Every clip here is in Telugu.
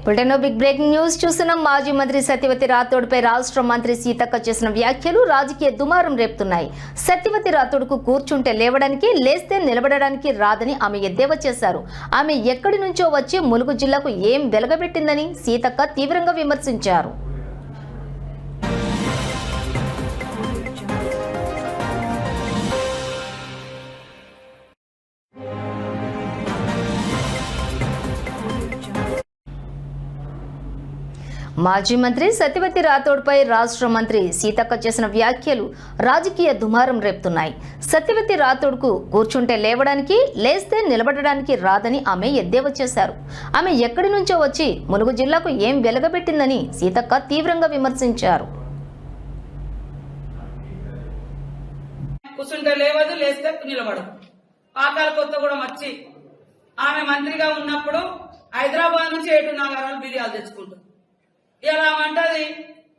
బులెటిన్లో బిగ్ బ్రేకింగ్ న్యూస్ చూస్తున్నాం. మాజీ మంత్రి సత్యవతి రాథోడ్పై రాష్ట్ర మంత్రి సీతక్క చేసిన వ్యాఖ్యలు రాజకీయ దుమారం రేపుతున్నాయి. సత్యవతి రాథోడ్కు కూర్చుంటే లేవడానికి, లేస్తే నిలబడడానికి రాదని ఆమె ఎద్దేవా చేశారు. ఆమె ఎక్కడి నుంచో వచ్చి ములుగు జిల్లాకు ఏం వెలగబెట్టిందని సీతక్క తీవ్రంగా విమర్శించారు. మాజీ మంత్రి సత్యవతి రాథోడ్పై రాష్ట్ర మంత్రి సీతక్క చేసిన వ్యాఖ్యలు రాజకీయ దుమారం రేపుతున్నాయి. సత్యవతి రాథోడ్కు కూర్చుంటే లేవడానికి, లేస్తే నిలబడడానికి రాదని ఆమె ఎద్దేవా చేశారు. ఆమె ఎక్కడి నుంచో వచ్చి ములుగు జిల్లాకు ఏం వెలగబెట్టిందని సీతక్క తీవ్రంగా విమర్శించారు. కూర్చుంటే లేవదు, లేస్తే నిలబడదు. పాకాల కొత్తగూడెం వచ్చి ఆమె మంత్రిగా ఉన్నప్పుడు హైదరాబాద్ నుంచి 7 నగరాలు బిర్యాలు తెచ్చుకుంటుంది. ఇలా అంటది,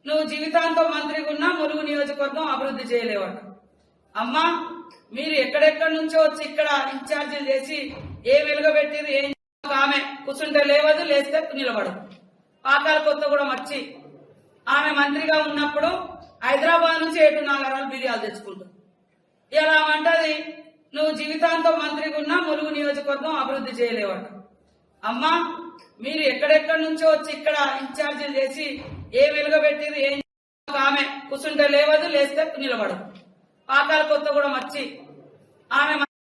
నువ్వు జీవితాంతం మంత్రిగా ఉన్నా ములుగు నియోజకవర్గం అభివృద్ధి చేయలేవట. అమ్మా, మీరు ఎక్కడెక్కడి నుంచో వచ్చి ఇక్కడ ఇన్ఛార్జీలు చేసి ఏం వెలుగబెట్టేది ఏం. ఆమె కూర్చుంటే లేవదు, లేస్తే నిలబడదు. పాకాల కొత్తగూడెం వచ్చి ఆమె మంత్రిగా ఉన్నప్పుడు హైదరాబాద్ నుంచి 7 నగరాలు బిర్యాలు తెచ్చుకుంటుంది. ఇలా అంటది, నువ్వు జీవితాంతం మంత్రిగా ఉన్నా ములుగు నియోజకవర్గం అభివృద్ధి చేయలేవట. అమ్మా, మీరు ఎక్కడెక్కడి నుంచో వచ్చి ఇక్కడ ఇన్ఛార్జీలు చేసి ఏం వెలుగబెట్టేది ఏం. ఆమె కూర్చుంటే లేవదు, లేస్తే నిలబడదు. పాకాల కొత్తగూడెం వచ్చి ఆమె